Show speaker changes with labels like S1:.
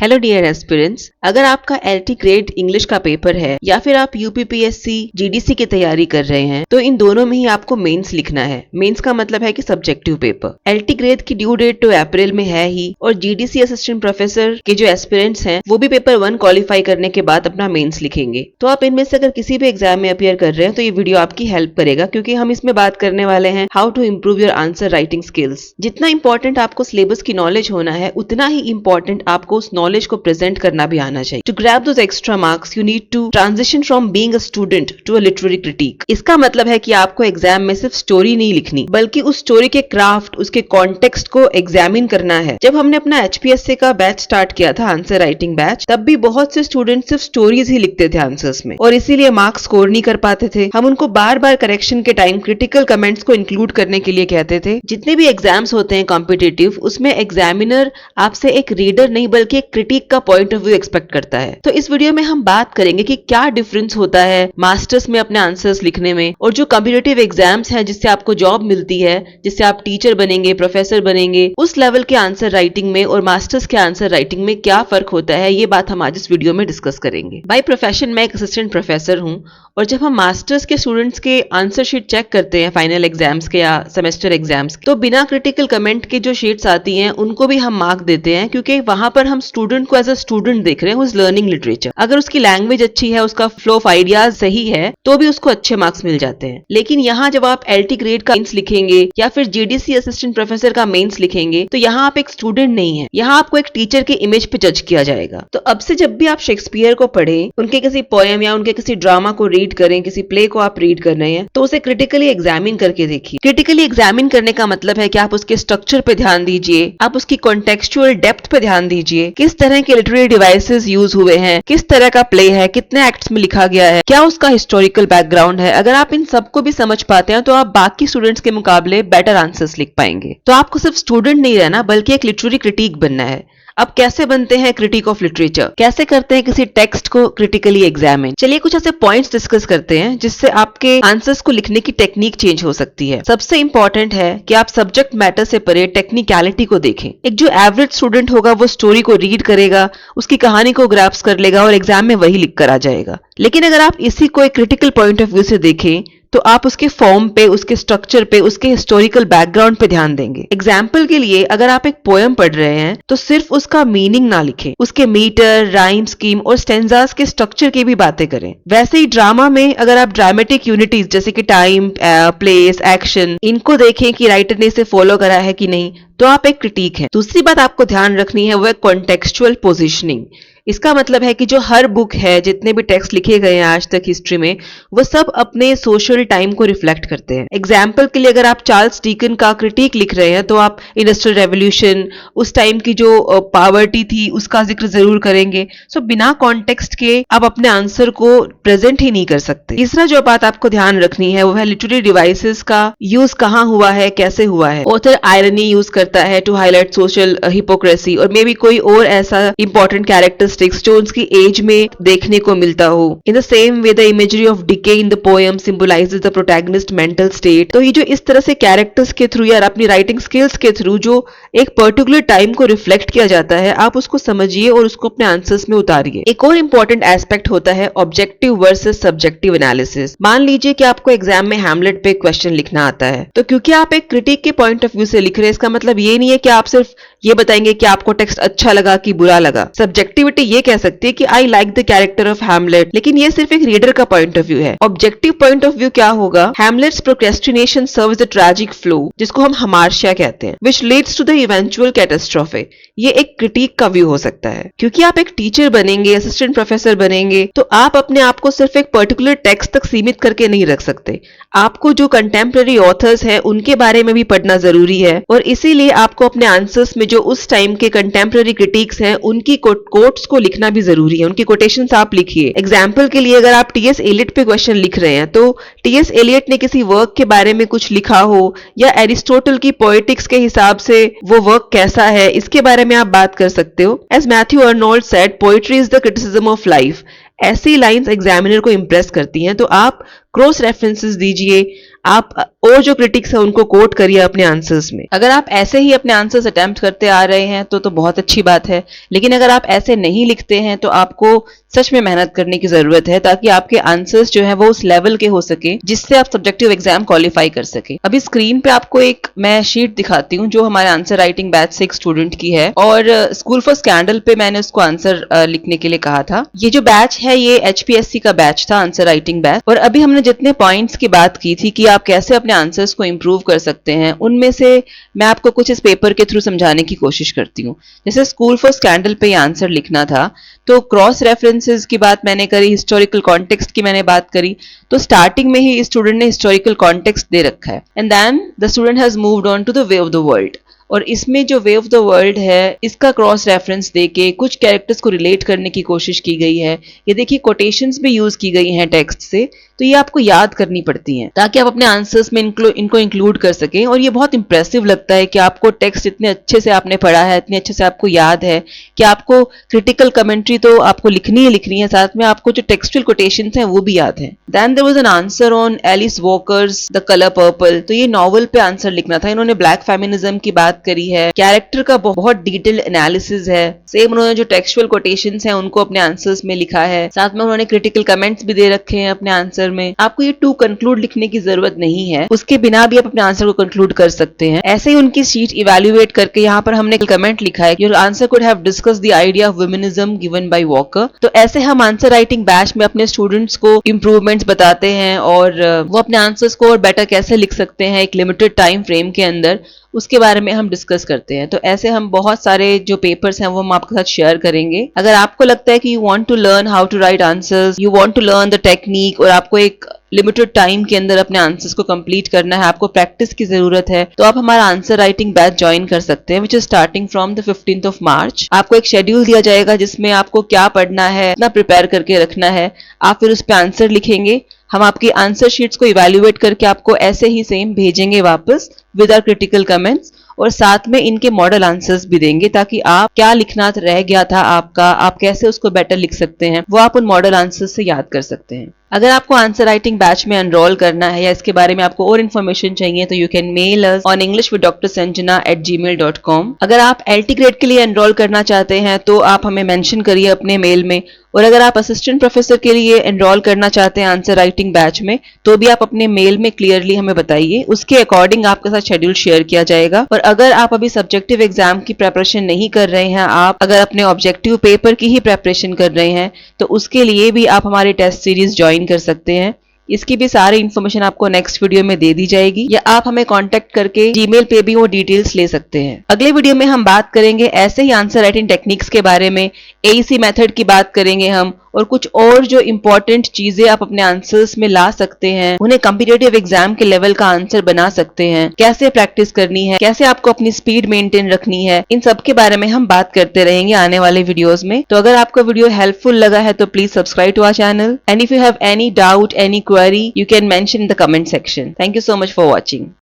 S1: Hello dear aspirants, अगर आपका LT grade English का पेपर है या फिर आप यूपीपीएससी जीडीसी की तैयारी कर रहे हैं तो इन दोनों में ही आपको मेंस लिखना है। मेंस का मतलब है कि सब्जेक्टिव पेपर। एलटी ग्रेड की ड्यू डेट तो अप्रैल में है ही और जीडीसी असिस्टेंट प्रोफेसर के जो एस्पिरेंट्स हैं वो भी पेपर 1 क्वालिफाई करने के बाद अपना मेंस लिखेंगे। तो आप इनमें से अगर किसी भी एग्जाम में अपियर कर रहे हैं तो ये वीडियो आपकी हेल्प करेगा, क्योंकि हम इसमें बात करने वाले हैं how to improve your answer writing skills. जितना इंपॉर्टेंट आपको सिलेबस की नॉलेज होना है उतना ही इंपॉर्टेंट आपको उस नॉलेज को प्रेजेंट करना भी आना चाहिए। To grab those extra marks you need to transition from being a student to a literary critic. इसका मतलब है कि आपको एग्जाम में सिर्फ स्टोरी नहीं लिखनी बल्कि उस स्टोरी के क्राफ्ट, उसके कॉन्टेक्स्ट को एग्जामिन करना है। जब हमने अपना एचपीएससी का बैच स्टार्ट किया था, आंसर राइटिंग बैच, तब भी बहुत से स्टूडेंट सिर्फ स्टोरीज ही लिखते थे आंसर्स में और इसीलिए मार्क्स स्कोर नहीं कर पाते थे। हम उनको बार बार करेक्शन के टाइम क्रिटिकल कमेंट्स को इंक्लूड करने के लिए कहते थे। जितने भी एग्जाम्स होते हैं कॉम्पिटिटिव, उसमें एग्जामिनर आपसे एक रीडर नहीं बल्कि एक क्रिटिक का पॉइंट ऑफ व्यू एक्सपेक्ट करता है। तो इस वीडियो में हम बात करेंगे कि क्या डिफरेंस होता है मास्टर्स में अपने आंसर्स लिखने में और जो कॉम्पिटिटिव एग्जाम्स हैं जिससे आपको जॉब मिलती है, जिससे आप टीचर बनेंगे, प्रोफेसर बनेंगे, उस लेवल के आंसर राइटिंग में और मास्टर्स के आंसर राइटिंग में क्या फर्क होता है। ये बात हम आज इस वीडियो में डिस्कस करेंगे। बाय प्रोफेशन मैं एक असिस्टेंट प्रोफेसर हूँ और जब हम मास्टर्स के स्टूडेंट्स के आंसर शीट चेक करते हैं फाइनल एग्जाम्स के या सेमेस्टर एग्जाम्स के, तो बिना क्रिटिकल कमेंट के जो शीट्स आती हैं उनको भी हम मार्क देते हैं, क्योंकि वहां पर हम स्टूडेंट को एज अ स्टूडेंट देख रहे हैं, उस लर्निंग लिटरेचर। अगर उसकी लैंग्वेज अच्छी है, उसका फ्लो ऑफ आइडियाज सही है, तो भी उसको अच्छे मार्क्स मिल जाते हैं। लेकिन यहाँ जब आप एलटी ग्रेड का मेंस लिखेंगे या फिर जीडीसी असिस्टेंट प्रोफेसर का मेंस लिखेंगे तो यहाँ आप एक स्टूडेंट नहीं है, यहाँ आपको एक टीचर के इमेज पे जज किया जाएगा। तो अब से जब भी आप शेक्सपियर को पढ़ें, उनके किसी पोएम या उनके किसी ड्रामा को रीड करें, किसी प्ले को आप रीड कर रहे हैं, तो उसे क्रिटिकली एग्जामिन करके देखिए। क्रिटिकली एग्जामिन करने का मतलब है कि आप उसके स्ट्रक्चर पे ध्यान दीजिए, आप उसकी कॉन्टेक्चुअल डेप्थ पे ध्यान दीजिए, किस तरह के लिटरेरी डिवाइसेस यूज हुए हैं, किस तरह का प्ले है, कितने एक्ट्स में लिखा गया है, क्या उसका हिस्टोरिकल बैकग्राउंड है। अगर आप इन सबको भी समझ पाते हैं तो आप बाकी स्टूडेंट्स के मुकाबले बेटर आंसर्स लिख पाएंगे। तो आपको सिर्फ स्टूडेंट नहीं रहना बल्कि एक लिटरेरी क्रिटिक बनना है। अब कैसे बनते हैं क्रिटिक ऑफ लिटरेचर, कैसे करते हैं किसी टेक्स्ट को क्रिटिकली एग्जामिन। चलिए कुछ ऐसे पॉइंट्स डिस्कस करते हैं जिससे आपके आंसर्स को लिखने की टेक्निक चेंज हो सकती है। सबसे इंपॉर्टेंट है कि आप सब्जेक्ट मैटर से परे टेक्निकलिटी को देखें। एक जो एवरेज स्टूडेंट होगा वो स्टोरी को रीड करेगा, उसकी कहानी को ग्रैस्प कर लेगा और एग्जाम में वही लिख कर आ जाएगा। लेकिन अगर आप इसी को एक क्रिटिकल पॉइंट ऑफ व्यू से देखें तो आप उसके फॉर्म पे, उसके स्ट्रक्चर पे, उसके हिस्टोरिकल बैकग्राउंड पे ध्यान देंगे। एग्जाम्पल के लिए अगर आप एक पोएम पढ़ रहे हैं तो सिर्फ उसका मीनिंग ना लिखें, उसके मीटर, राइम स्कीम और स्टेंजास के स्ट्रक्चर की भी बातें करें। वैसे ही ड्रामा में अगर आप ड्रामेटिक यूनिटीज जैसे कि टाइम, प्लेस, एक्शन, इनको देखें कि राइटर ने इसे फॉलो करा है कि नहीं, तो आप एक क्रिटिक हैं। दूसरी बात आपको ध्यान रखनी है वो है कॉन्टेक्चुअल पोजिशनिंग। इसका मतलब है कि जो हर बुक है, जितने भी टेक्स्ट लिखे गए हैं आज तक हिस्ट्री में, वो सब अपने सोशल टाइम को रिफ्लेक्ट करते हैं। एग्जाम्पल के लिए अगर आप चार्ल्स डिकन का क्रिटिक लिख रहे हैं तो आप इंडस्ट्रियल रेवोल्यूशन, उस टाइम की जो पॉवर्टी थी उसका जिक्र जरूर करेंगे। सो बिना कॉन्टेक्स्ट के आप अपने आंसर को प्रेजेंट ही नहीं कर सकते। तीसरा जो बात आपको ध्यान रखनी है वो है लिटरेरी डिवाइसेस का यूज कहाँ हुआ है, कैसे हुआ है। ऑथर आयरनी यूज करता है टू हाईलाइट सोशल हिपोक्रेसी और मे बी कोई और ऐसा इंपॉर्टेंट कैरेक्टर जो उसकी एज में देखने को मिलता हो। In the same way the imagery of decay in the poem symbolizes the protagonist mental state. तो ये जो इस तरह से कैरेक्टर्स के थ्रू या अपनी राइटिंग स्किल्स के थ्रू जो एक पर्टिकुलर टाइम को रिफ्लेक्ट किया जाता है, आप उसको समझिए और उसको अपने आंसर्स में उतारिए। एक और इंपॉर्टेंट एस्पेक्ट होता है ऑब्जेक्टिव वर्सेस सब्जेक्टिव एनालिसिस। मान लीजिए कि आपको एग्जाम में हैमलेट पे क्वेश्चन लिखना आता है, तो क्योंकि आप एक क्रिटिक के पॉइंट ऑफ व्यू से लिख रहे हैं, इसका मतलब ये नहीं है कि आप सिर्फ ये बताएंगे कि आपको टेक्स्ट अच्छा लगा कि बुरा लगा। सब्जेक्टिविटी ये कह सकती है कि I like the character of Hamlet, लेकिन ये सिर्फ एक रीडर का पॉइंट ऑफ व्यू है। ऑब्जेक्टिव पॉइंट ऑफ व्यू क्या होगा? Hamlet's procrastination serves the tragic flow, जिसको हम हमार्शिया कहते हैं, which leads to the eventual catastrophe. ये एक क्रिटिक का व्यू हो सकता है। क्योंकि आप एक टीचर बनेंगे, असिस्टेंट प्रोफेसर बनेंगे, तो आप अपने आप को सिर्फ एक पर्टिकुलर टेक्स्ट तक सीमित करके नहीं रख सकते। आपको जो कंटेम्प्रेरी ऑथर्स हैं उनके बारे में भी पढ़ना जरूरी है और इसीलिए आपको अपने आंसर्स में जो उस टाइम के कंटेम्प्रेरी क्रिटिक्स हैं उनकी कोट्स को लिखना भी जरूरी है, उनकी कोटेशंस आप लिखिए। एग्जाम्पल के लिए अगर आप टीएस एलियट पे क्वेश्चन लिख रहे हैं तो टीएस एलियट ने किसी वर्क के बारे में कुछ लिखा हो या एरिस्टोटल की पोएटिक्स के हिसाब से वो वर्क कैसा है, इसके बारे में आप बात कर सकते हो। As Matthew Arnold said, poetry is the criticism of life. ऐसी लाइंस एग्जामिनर को इंप्रेस करती हैं, तो आप क्रॉस रेफरेंसेस दीजिए, आप और जो क्रिटिक्स है उनको कोट करिए अपने आंसर्स में। अगर आप ऐसे ही अपने आंसर्स अटेम्प्ट करते आ रहे हैं तो बहुत अच्छी बात है, लेकिन अगर आप ऐसे नहीं लिखते हैं तो आपको सच में मेहनत करने की जरूरत है ताकि आपके आंसर्स जो है वो उस लेवल के हो सके जिससे आप सब्जेक्टिव एग्जाम क्वालिफाई कर सके। अभी स्क्रीन पे आपको एक मैं शीट दिखाती हूँ जो हमारे आंसर राइटिंग बैच से एक स्टूडेंट की है, और स्कूल फॉर स्कैंडल पे मैंने उसको आंसर लिखने के लिए कहा था। ये जो बैच है ये HPSC का बैच था, आंसर राइटिंग बैच। और अभी हमने जितने पॉइंट्स की बात की थी कि आप कैसे अपने आंसर्स को इंप्रूव कर सकते हैं, उनमें से मैं आपको कुछ इस पेपर के थ्रू समझाने की कोशिश करती हूँ। जैसे स्कूल फॉर स्कैंडल पे ये आंसर लिखना था, तो क्रॉस रेफरेंसेस की बात मैंने करी, हिस्टोरिकल कॉन्टेक्स्ट की मैंने बात करी। तो स्टार्टिंग में ही स्टूडेंट ने हिस्टोरिकल कॉन्टेक्स्ट दे रखा है, and then the student has moved on to the way of the world. और इसमें जो वे ऑफ द वर्ल्ड है इसका क्रॉस रेफरेंस देके कुछ कैरेक्टर्स को रिलेट करने की कोशिश की गई है। ये देखिए कोटेशंस भी यूज की गई हैं टेक्स्ट से, तो ये आपको याद करनी पड़ती हैं ताकि आप अपने आंसर्स में इनको इंक्लूड कर सकें। और ये बहुत इंप्रेसिव लगता है कि आपको टेक्स्ट इतने अच्छे से आपने पढ़ा है, इतने अच्छे से आपको याद है कि आपको क्रिटिकल कमेंट्री तो आपको लिखनी है, साथ में आपको जो टेक्सचुअल कोटेशंस हैं वो भी याद है। Then there was an answer on Alice Walker's The Color Purple. तो ये नॉवल पे आंसर लिखना था। इन्होंने ब्लैक फेमिनिज्म की बात करी है, कैरेक्टर का बहुत डिटेल एनालिसिस है। सेम उन्होंने जो टेक्सचुअल कोटेशंस हैं उनको अपने आंसर्स में लिखा है, साथ में उन्होंने क्रिटिकल कमेंट्स भी दे रखे हैं अपने आंसर में। आपको ये टू कंक्लूड लिखने की जरूरत नहीं है, उसके बिना भी आप अपने आंसर को कंक्लूड कर सकते हैं। ऐसे ही उनकी शीट इवैल्यूएट करके यहाँ पर हमने कमेंट लिखा है, your answer could have discuss the idea of feminism given by walker. तो ऐसे हम आंसर राइटिंग बैच में अपने स्टूडेंट्स को इंप्रूवमेंट्स बताते हैं और वो अपने आंसर्स को और बेटर कैसे लिख सकते हैं एक लिमिटेड टाइम फ्रेम के अंदर, उसके बारे में हम डिस्कस करते हैं। तो ऐसे हम बहुत सारे जो पेपर्स हैं वो हम आपके साथ शेयर करेंगे। अगर आपको लगता है कि you want to learn how to write answers, you want to learn the technique, और आपको एक लिमिटेड टाइम के अंदर अपने आंसर्स को कंप्लीट करना है, आपको प्रैक्टिस की जरूरत है, तो आप हमारा आंसर राइटिंग बैच ज्वाइन कर सकते हैं, which is starting from the 15th of March। आपको एक शेड्यूल दिया जाएगा जिसमें आपको क्या पढ़ना है, कितना प्रिपेयर करके रखना है, आप फिर उस पर आंसर लिखेंगे। हम आपकी आंसर शीट्स को इवैल्यूएट करके आपको ऐसे ही सेम भेजेंगे वापस विद आवर क्रिटिकल कमेंट्स, और साथ में इनके मॉडल आंसर्स भी देंगे ताकि आप क्या लिखना रह गया था आपका, आप कैसे उसको बेटर लिख सकते हैं, वो आप उन मॉडल आंसर्स से याद कर सकते हैं। अगर आपको आंसर राइटिंग बैच में एनरोल करना है या इसके बारे में आपको और इन्फॉर्मेशन चाहिए तो you can mail us on englishwithdrsanjana@gmail.com। अगर आप LT ग्रेड के लिए एनरोल करना चाहते हैं तो आप हमें मेंशन करिए अपने मेल में, और अगर आप असिस्टेंट प्रोफेसर के लिए एनरोल करना चाहते हैं आंसर राइटिंग बैच में तो भी आप अपने मेल में क्लियरली हमें बताइए, उसके अकॉर्डिंग आपके साथ शेड्यूल शेयर किया जाएगा। और अगर आप अभी सब्जेक्टिव एग्जाम की प्रेपरेशन नहीं कर रहे हैं, आप अगर अपने ऑब्जेक्टिव पेपर की ही प्रेपरेशन कर रहे हैं तो उसके लिए भी आप हमारी टेस्ट सीरीज ज्वाइन कर सकते हैं। इसकी भी सारी इन्फॉर्मेशन आपको नेक्स्ट वीडियो में दे दी जाएगी, या आप हमें कांटेक्ट करके जीमेल पे भी वो डिटेल्स ले सकते हैं। अगले वीडियो में हम बात करेंगे ऐसे ही आंसर राइटिंग टेक्निक्स के बारे में, AEC मेथड की बात करेंगे हम, और कुछ और जो इंपॉर्टेंट चीजें आप अपने आंसर्स में ला सकते हैं, उन्हें कॉम्पिटिटिव एग्जाम के लेवल का आंसर बना सकते हैं, कैसे प्रैक्टिस करनी है, कैसे आपको अपनी स्पीड मेंटेन रखनी है, इन सब के बारे में हम बात करते रहेंगे आने वाले वीडियोस में। तो अगर आपको वीडियो हेल्पफुल लगा है तो please subscribe to our channel, and if you have any doubt, any query, you can mention in the comment section. Thank you so much for watching.